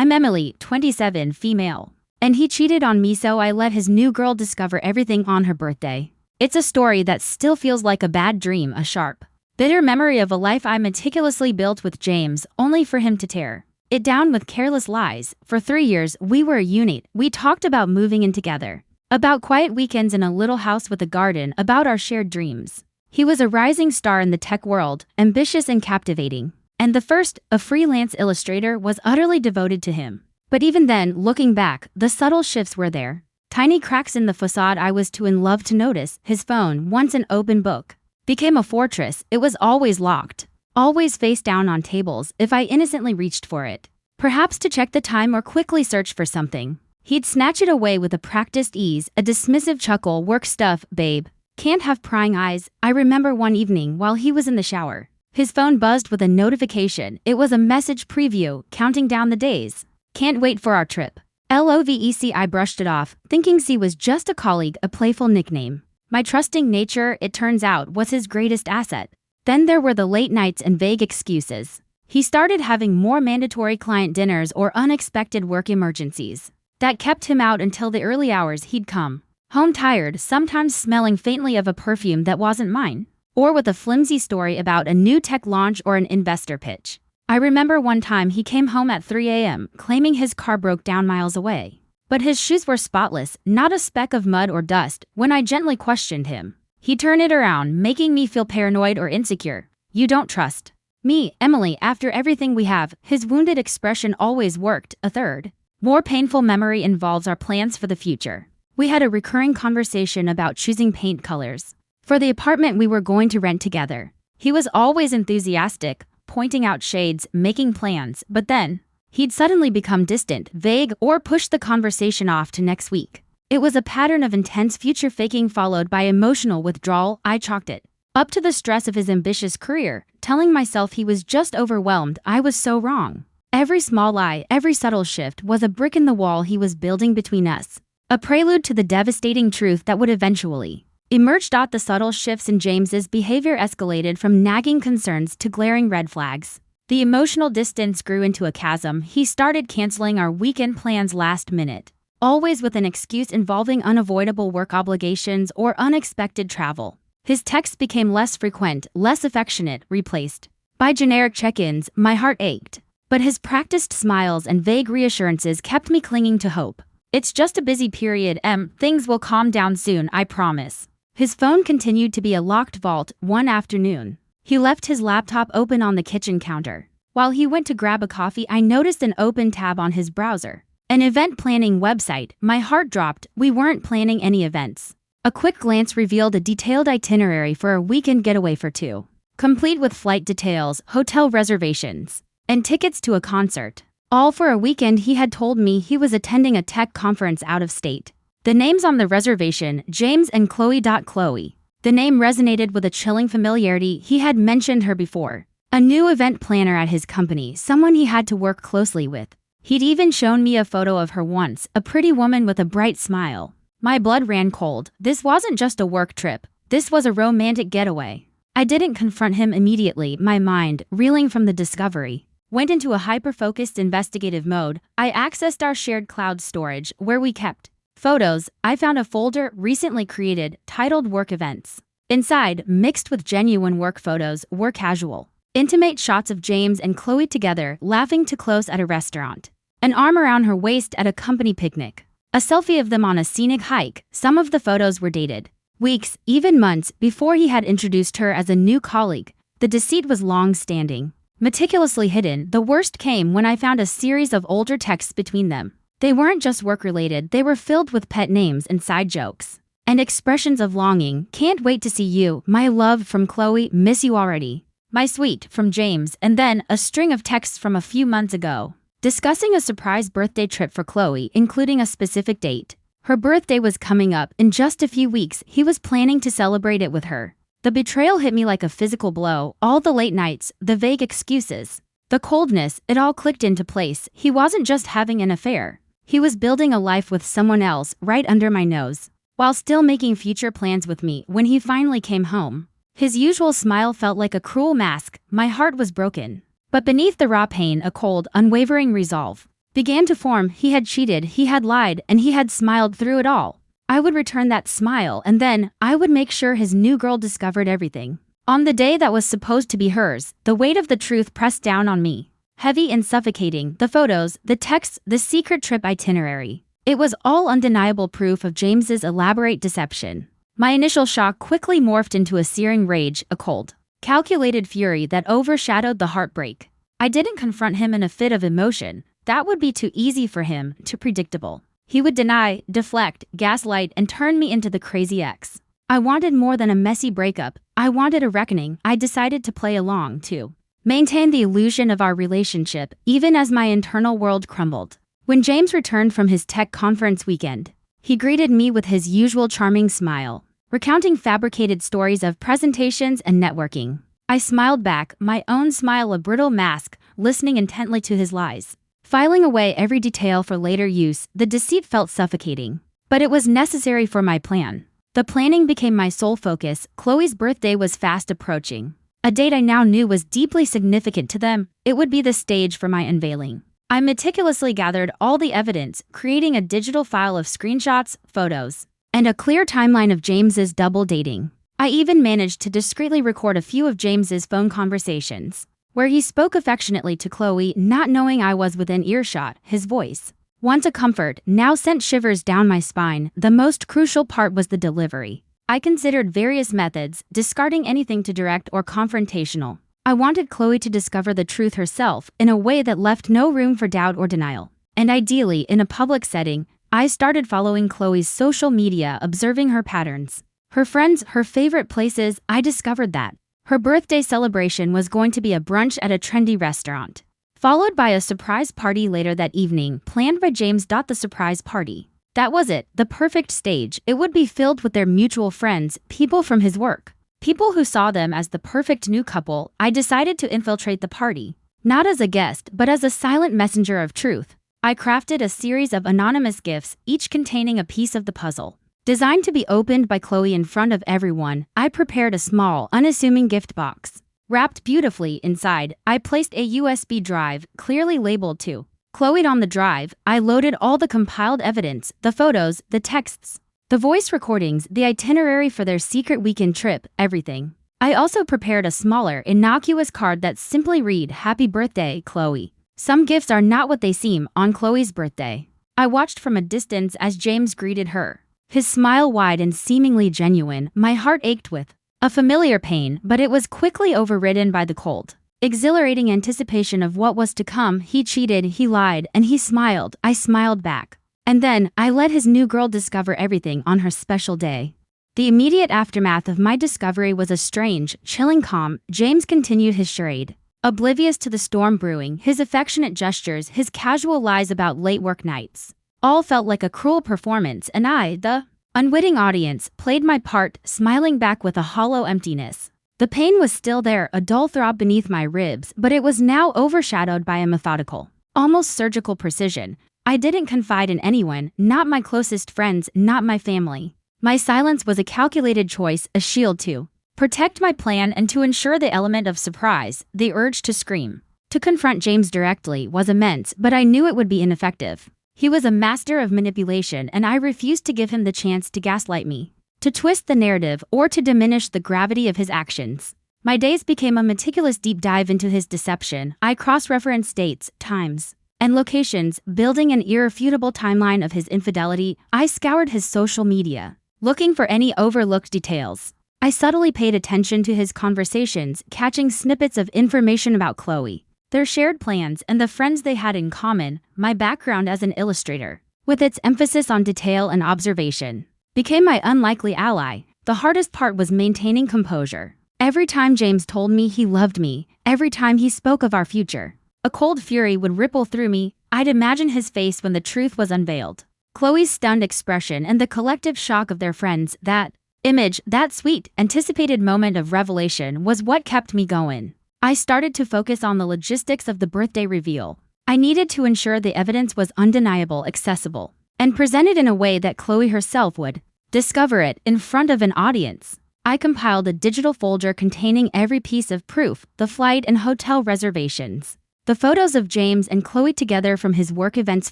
I'm Emily, 27, female. And he cheated on me, so I let his new girl discover everything on her birthday. It's a story that still feels like a bad dream, a sharp, bitter memory of a life I meticulously built with James, only for him to tear it down with careless lies. For 3 years, we were a unit. We talked about moving in together, about quiet weekends in a little house with a garden, about our shared dreams. He was a rising star in the tech world, ambitious and captivating. And the first, a freelance illustrator, was utterly devoted to him. But even then, looking back, the subtle shifts were there. Tiny cracks in the facade I was too in love to notice. His phone, once an open book, became a fortress. It was always locked, always face down on tables if I innocently reached for it, perhaps to check the time or quickly search for something. He'd snatch it away with a practiced ease, a dismissive chuckle. Work stuff, babe. Can't have prying eyes. I remember one evening while he was in the shower, his phone buzzed with a notification. It was a message preview, counting down the days. Can't wait for our trip. LOVEC. I brushed it off, thinking C was just a colleague, a playful nickname. My trusting nature, it turns out, was his greatest asset. Then there were the late nights and vague excuses. He started having more mandatory client dinners or unexpected work emergencies that kept him out until the early hours. He'd come home tired, sometimes smelling faintly of a perfume that wasn't mine, or with a flimsy story about a new tech launch or an investor pitch. I remember one time he came home at 3 a.m., claiming his car broke down miles away. But his shoes were spotless, not a speck of mud or dust. When I gently questioned him, he'd turn it around, making me feel paranoid or insecure. You don't trust me, Emily, after everything we have. His wounded expression always worked. A third, more painful memory involves our plans for the future. We had a recurring conversation about choosing paint colors for the apartment we were going to rent together. He was always enthusiastic, pointing out shades, making plans, but then he'd suddenly become distant, vague, or push the conversation off to next week. It was a pattern of intense future faking followed by emotional withdrawal. I chalked it up to the stress of his ambitious career, telling myself he was just overwhelmed. I was so wrong. Every small lie, every subtle shift was a brick in the wall he was building between us, a prelude to the devastating truth that would eventually emerge. The subtle shifts in James's behavior escalated from nagging concerns to glaring red flags. The emotional distance grew into a chasm. He started canceling our weekend plans last minute, always with an excuse involving unavoidable work obligations or unexpected travel. His texts became less frequent, less affectionate, replaced by generic check-ins. My heart ached, but his practiced smiles and vague reassurances kept me clinging to hope. It's just a busy period, things will calm down soon, I promise. His phone continued to be a locked vault. One afternoon, he left his laptop open on the kitchen counter. While he went to grab a coffee, I noticed an open tab on his browser, an event planning website. My heart dropped. We weren't planning any events. A quick glance revealed a detailed itinerary for a weekend getaway for two, complete with flight details, hotel reservations, and tickets to a concert. All for a weekend. He had told me he was attending a tech conference out of state. The names on the reservation, James and Chloe. Chloe. The name resonated with a chilling familiarity. He had mentioned her before. A new event planner at his company, someone he had to work closely with. He'd even shown me a photo of her once, a pretty woman with a bright smile. My blood ran cold. This wasn't just a work trip. This was a romantic getaway. I didn't confront him immediately. My mind, reeling from the discovery, went into a hyper-focused investigative mode. I accessed our shared cloud storage, where we kept photos. I found a folder recently created, titled Work Events. Inside, mixed with genuine work photos, were casual, intimate shots of James and Chloe together, laughing too close at a restaurant, an arm around her waist at a company picnic, a selfie of them on a scenic hike. Some of the photos were dated weeks, even months, before he had introduced her as a new colleague. The deceit was long-standing, meticulously hidden. The worst came when I found a series of older texts between them. They weren't just work-related, they were filled with pet names and side jokes, and expressions of longing. Can't wait to see you, my love, from Chloe. Miss you already, my sweet, from James. And then a string of texts from a few months ago, discussing a surprise birthday trip for Chloe, including a specific date. Her birthday was coming up in just a few weeks. He was planning to celebrate it with her. The betrayal hit me like a physical blow. All the late nights, the vague excuses, the coldness, it all clicked into place. He wasn't just having an affair. He was building a life with someone else, right under my nose, while still making future plans with me. When he finally came home, his usual smile felt like a cruel mask. My heart was broken. But beneath the raw pain, a cold, unwavering resolve. began to form. He had cheated, he had lied, and he had smiled through it all. I would return that smile, and then I would make sure his new girl discovered everything. On the day that was supposed to be hers, the weight of the truth pressed down on me. Heavy and suffocating, the photos, the texts, the secret trip itinerary. It was all undeniable proof of James's elaborate deception. My initial shock quickly morphed into a searing rage, a cold, calculated fury that overshadowed the heartbreak. I didn't confront him in a fit of emotion. That would be too easy for him, too predictable. He would deny, deflect, gaslight, and turn me into the crazy ex. I wanted more than a messy breakup. I wanted a reckoning. I decided to play along, too. Maintain the illusion of our relationship, even as my internal world crumbled. When James returned from his tech conference weekend, he greeted me with his usual charming smile, recounting fabricated stories of presentations and networking. I smiled back, my own smile a brittle mask, listening intently to his lies. Filing away every detail for later use, the deceit felt suffocating. But it was necessary for my plan. The planning became my sole focus. Chloe's birthday was fast approaching. A date I now knew was deeply significant to them. It would be the stage for my unveiling. I meticulously gathered all the evidence, creating a digital file of screenshots, photos, and a clear timeline of James's double dating. I even managed to discreetly record a few of James's phone conversations, where he spoke affectionately to Chloe, not knowing I was within earshot. His voice, once a comfort, now sent shivers down my spine. The most crucial part was the delivery. I considered various methods, discarding anything too direct or confrontational. I wanted Chloe to discover the truth herself in a way that left no room for doubt or denial. And ideally, in a public setting, I started following Chloe's social media, observing her patterns. Her friends, her favorite places. I discovered that her birthday celebration was going to be a brunch at a trendy restaurant, followed by a surprise party later that evening, planned by James. The surprise party. That was it, the perfect stage. It would be filled with their mutual friends, people from his work, people who saw them as the perfect new couple. I decided to infiltrate the party, not as a guest, but as a silent messenger of truth. I crafted a series of anonymous gifts, each containing a piece of the puzzle. Designed to be opened by Chloe in front of everyone, I prepared a small, unassuming gift box. Wrapped beautifully inside, I placed a USB drive, clearly labeled to Chloe. On the drive, I loaded all the compiled evidence, the photos, the texts, the voice recordings, the itinerary for their secret weekend trip, everything. I also prepared a smaller, innocuous card that simply read, "Happy birthday, Chloe." Some gifts are not what they seem. On Chloe's birthday, I watched from a distance as James greeted her. His smile wide and seemingly genuine. My heart ached with a familiar pain, but it was quickly overridden by the cold, exhilarating anticipation of what was to come. He cheated, he lied, and he smiled. I smiled back. And then, I let his new girl discover everything on her special day. The immediate aftermath of my discovery was a strange, chilling calm. James continued his charade, oblivious to the storm brewing. His affectionate gestures, his casual lies about late work nights, all felt like a cruel performance, and I, the unwitting audience, played my part, smiling back with a hollow emptiness. The pain was still there, a dull throb beneath my ribs, but it was now overshadowed by a methodical, almost surgical precision. I didn't confide in anyone, not my closest friends, not my family. My silence was a calculated choice, a shield to protect my plan and to ensure the element of surprise. The urge to scream, to confront James directly, was immense, but I knew it would be ineffective. He was a master of manipulation, and I refused to give him the chance to gaslight me, to twist the narrative, or to diminish the gravity of his actions. My days became a meticulous deep dive into his deception. I cross-referenced dates, times, and locations, building an irrefutable timeline of his infidelity. I scoured his social media, looking for any overlooked details. I subtly paid attention to his conversations, catching snippets of information about Chloe, their shared plans, and the friends they had in common. My background as an illustrator, with its emphasis on detail and observation, became my unlikely ally. The hardest part was maintaining composure. Every time James told me he loved me, every time he spoke of our future, a cold fury would ripple through me. I'd imagine his face when the truth was unveiled, Chloe's stunned expression, and the collective shock of their friends. That image, that sweet, anticipated moment of revelation, was what kept me going. I started to focus on the logistics of the birthday reveal. I needed to ensure the evidence was undeniable, accessible, and presented in a way that Chloe herself would discover it in front of an audience. I compiled a digital folder containing every piece of proof, the flight and hotel reservations, The photos of James and Chloe together from his work events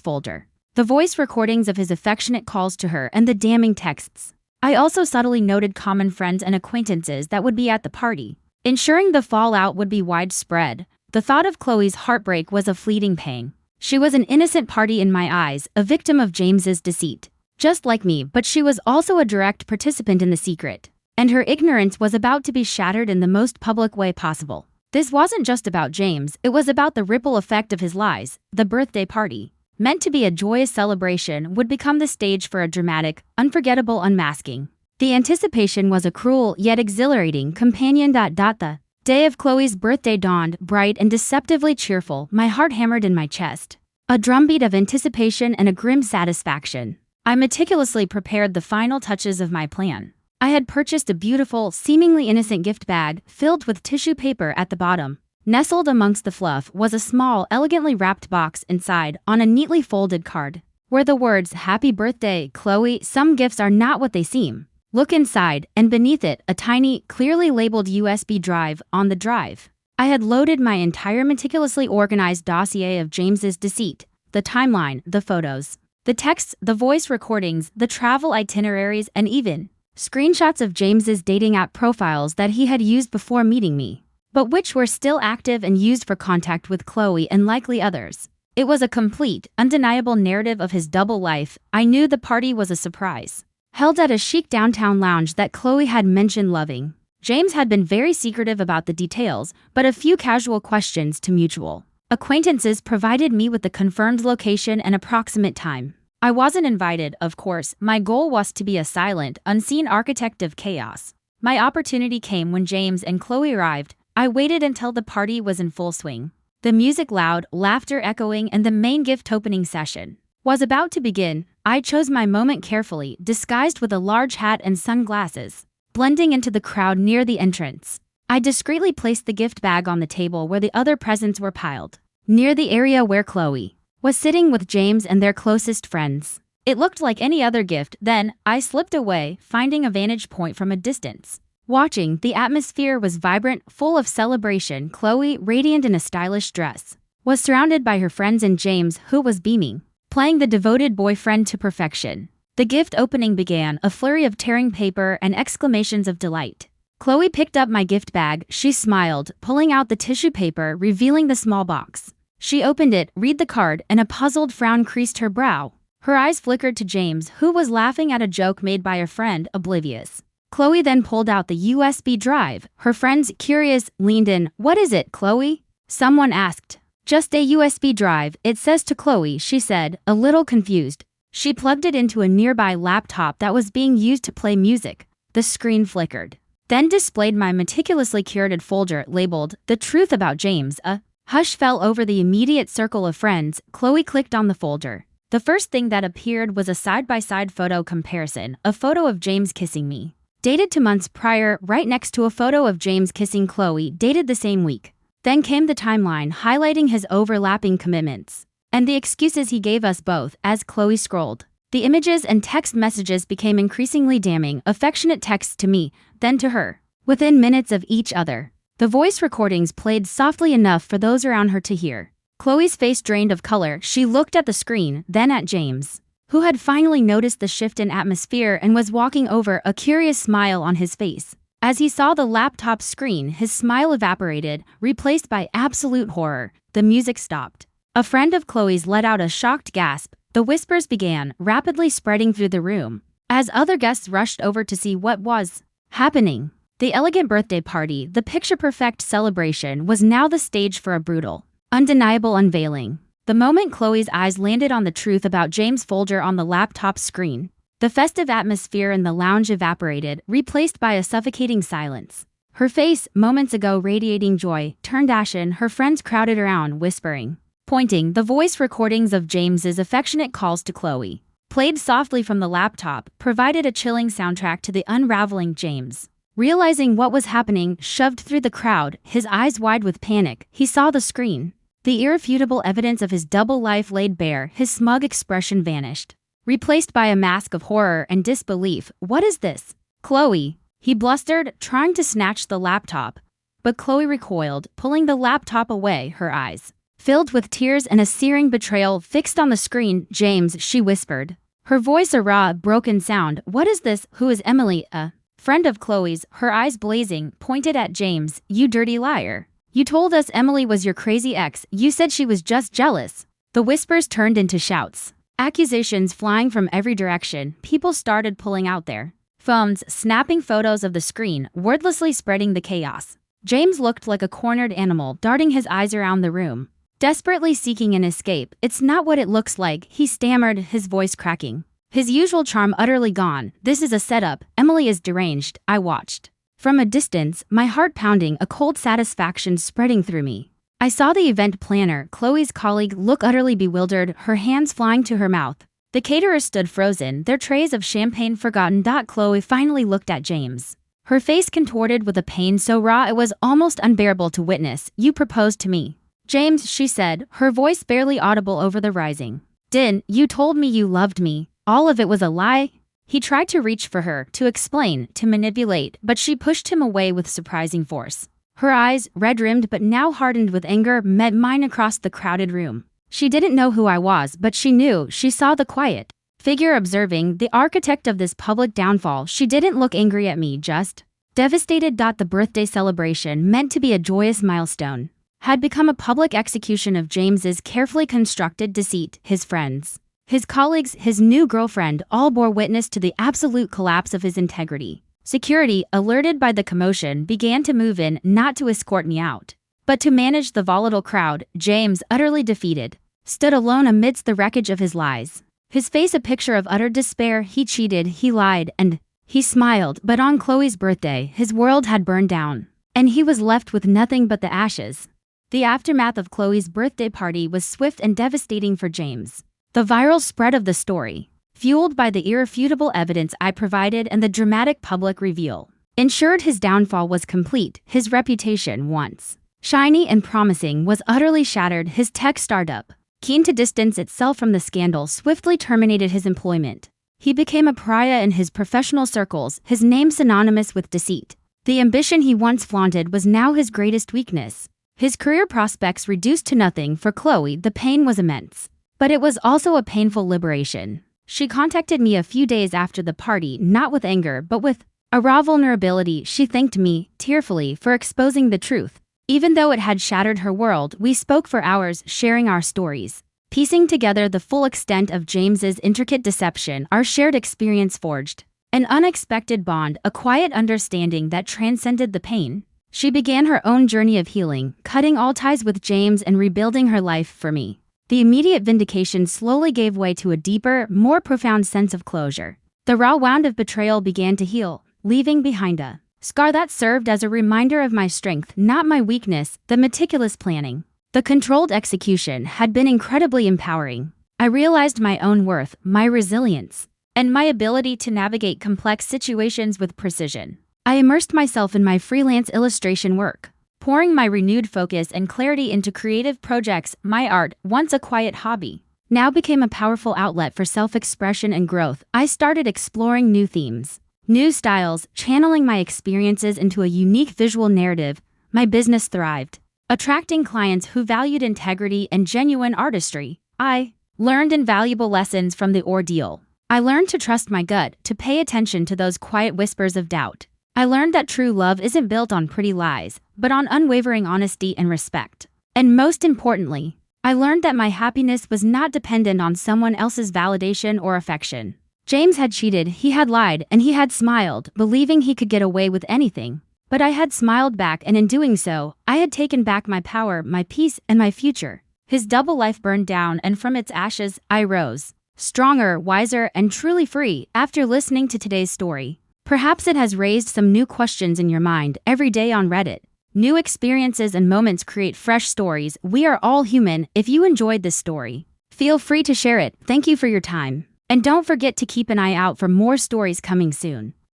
folder. The voice recordings of his affectionate calls to her and the damning texts. I also subtly noted common friends and acquaintances that would be at the party, ensuring the fallout would be widespread. The thought of Chloe's heartbreak was a fleeting pang. She was an innocent party in my eyes, a victim of James's deceit. Just like me, but she was also a direct participant in the secret. And her ignorance was about to be shattered in the most public way possible. This wasn't just about James, it was about the ripple effect of his lies. The birthday party, meant to be a joyous celebration, would become the stage for a dramatic, unforgettable unmasking. The anticipation was a cruel yet exhilarating companion. The day of Chloe's birthday dawned, bright and deceptively cheerful. My heart hammered in my chest. A drumbeat of anticipation and a grim satisfaction. I meticulously prepared the final touches of my plan. I had purchased a beautiful, seemingly innocent gift bag filled with tissue paper at the bottom. Nestled amongst the fluff was a small, elegantly wrapped box. Inside, on a neatly folded card, were the words, "Happy birthday, Chloe. Some gifts are not what they seem. Look inside," and beneath it, a tiny, clearly labeled USB drive. On the drive, I had loaded my entire meticulously organized dossier of James's deceit, the timeline, the photos, the texts, the voice recordings, the travel itineraries, and even screenshots of James's dating app profiles that he had used before meeting me, but which were still active and used for contact with Chloe and likely others. It was a complete, undeniable narrative of his double life. I knew the party was a surprise, held at a chic downtown lounge that Chloe had mentioned loving. James had been very secretive about the details, but a few casual questions to mutual acquaintances provided me with the confirmed location and approximate time. I wasn't invited, of course. My goal was to be a silent, unseen architect of chaos. My opportunity came when James and Chloe arrived. I waited until the party was in full swing. The music loud, laughter echoing, and the main gift opening session was about to begin. I chose my moment carefully, disguised with a large hat and sunglasses, blending into the crowd near the entrance. I discreetly placed the gift bag on the table where the other presents were piled, near the area where Chloe was sitting with James and their closest friends. It looked like any other gift. Then, I slipped away, finding a vantage point from a distance. Watching, the atmosphere was vibrant, full of celebration. Chloe, radiant in a stylish dress, was surrounded by her friends and James, who was beaming, playing the devoted boyfriend to perfection. The gift opening began, a flurry of tearing paper and exclamations of delight. Chloe picked up my gift bag. She smiled, pulling out the tissue paper, revealing the small box. She opened it, read the card, and a puzzled frown creased her brow. Her eyes flickered to James, who was laughing at a joke made by a friend, oblivious. Chloe then pulled out the USB drive. Her friends, curious, leaned in. "What is it, Chloe?" someone asked. "Just a USB drive, it says," to Chloe, she said, a little confused. She plugged it into a nearby laptop that was being used to play music. The screen flickered, then displayed my meticulously curated folder labeled, "The Truth About James." A hush fell over the immediate circle of friends. Chloe clicked on the folder. The first thing that appeared was a side-by-side photo comparison, a photo of James kissing me, dated 2 months prior, right next to a photo of James kissing Chloe, dated the same week. Then came the timeline, highlighting his overlapping commitments and the excuses he gave us both. As Chloe scrolled, the images and text messages became increasingly damning, affectionate texts to me, then to her, within minutes of each other. The voice recordings played softly enough for those around her to hear. Chloe's face drained of color. She looked at the screen, then at James, who had finally noticed the shift in atmosphere and was walking over, a curious smile on his face. As he saw the laptop screen, his smile evaporated, replaced by absolute horror. The music stopped. A friend of Chloe's let out a shocked gasp. The whispers began, rapidly spreading through the room, as other guests rushed over to see what was happening. The elegant birthday party, the picture-perfect celebration, was now the stage for a brutal, undeniable unveiling. The moment Chloe's eyes landed on the truth about James' folder on the laptop screen, the festive atmosphere in the lounge evaporated, replaced by a suffocating silence. Her face, moments ago radiating joy, turned ashen. Her friends crowded around, whispering, pointing. The voice recordings of James's affectionate calls to Chloe, played softly from the laptop, provided a chilling soundtrack to the unraveling. James, realizing what was happening, shoved through the crowd, his eyes wide with panic. He saw the screen. The irrefutable evidence of his double life laid bare. His smug expression vanished, replaced by a mask of horror and disbelief. "What is this, Chloe?" he blustered, trying to snatch the laptop. But Chloe recoiled, pulling the laptop away, her eyes filled with tears and a searing betrayal fixed on the screen. "James," she whispered. Her voice a raw, broken sound. "What is this? Who is Emily?" "A friend of Chloe's," her eyes blazing, pointed at James. "You dirty liar. You told us Emily was your crazy ex. You said she was just jealous." The whispers turned into shouts. Accusations flying from every direction. People started pulling out their phones, snapping photos of the screen, wordlessly spreading the chaos. James looked like a cornered animal, darting his eyes around the room, desperately seeking an escape. "It's not what it looks like," he stammered, his voice cracking. His usual charm utterly gone. "This is a setup. Emily is deranged." I watched from a distance, my heart pounding, a cold satisfaction spreading through me. I saw the event planner, Chloe's colleague, look utterly bewildered, her hands flying to her mouth. The caterers stood frozen, their trays of champagne forgotten. Chloe finally looked at James, her face contorted with a pain so raw it was almost unbearable to witness. "You proposed to me, James," she said, her voice barely audible over the rising din. "You told me you loved me. All of it was a lie." He tried to reach for her, to explain, to manipulate, but she pushed him away with surprising force. Her eyes, red-rimmed but now hardened with anger, met mine across the crowded room. She didn't know who I was, but she knew. She saw the quiet figure observing, the architect of this public downfall. She didn't look angry at me, just devastated. The birthday celebration, meant to be a joyous milestone, had become a public execution of James's carefully constructed deceit. His friends, his colleagues, his new girlfriend all bore witness to the absolute collapse of his integrity. Security, alerted by the commotion, began to move in, not to escort me out, but to manage the volatile crowd. James, utterly defeated, stood alone amidst the wreckage of his lies. His face a picture of utter despair. He cheated, he lied, and he smiled, but on Chloe's birthday, his world had burned down, and he was left with nothing but the ashes. The aftermath of Chloe's birthday party was swift and devastating for James. The viral spread of the story, fueled by the irrefutable evidence I provided and the dramatic public reveal, ensured his downfall was complete. His reputation, once shiny and promising, was utterly shattered. His tech startup, keen to distance itself from the scandal, swiftly terminated his employment. He became a pariah in his professional circles, his name synonymous with deceit. The ambition he once flaunted was now his greatest weakness. His career prospects reduced to nothing. For Chloe, the pain was immense, but it was also a painful liberation. She contacted me a few days after the party, not with anger, but with a raw vulnerability. She thanked me, tearfully, for exposing the truth. Even though it had shattered her world, we spoke for hours, sharing our stories, piecing together the full extent of James's intricate deception. Our shared experience forged an unexpected bond, a quiet understanding that transcended the pain. She began her own journey of healing, cutting all ties with James and rebuilding her life for me. The immediate vindication slowly gave way to a deeper, more profound sense of closure. The raw wound of betrayal began to heal, leaving behind a scar that served as a reminder of my strength, not my weakness. The meticulous planning, the controlled execution, had been incredibly empowering. I realized my own worth, my resilience, and my ability to navigate complex situations with precision. I immersed myself in my freelance illustration work, pouring my renewed focus and clarity into creative projects. My art, once a quiet hobby, now became a powerful outlet for self-expression and growth. I started exploring new themes, new styles, channeling my experiences into a unique visual narrative. My business thrived, attracting clients who valued integrity and genuine artistry. I learned invaluable lessons from the ordeal. I learned to trust my gut, to pay attention to those quiet whispers of doubt. I learned that true love isn't built on pretty lies, but on unwavering honesty and respect. And most importantly, I learned that my happiness was not dependent on someone else's validation or affection. James had cheated, he had lied, and he had smiled, believing he could get away with anything. But I had smiled back, and in doing so, I had taken back my power, my peace, and my future. His double life burned down, and from its ashes, I rose, stronger, wiser, and truly free. After listening to today's story, perhaps it has raised some new questions in your mind. Every day on Reddit, new experiences and moments create fresh stories. We are all human. If you enjoyed this story, feel free to share it. Thank you for your time. And don't forget to keep an eye out for more stories coming soon.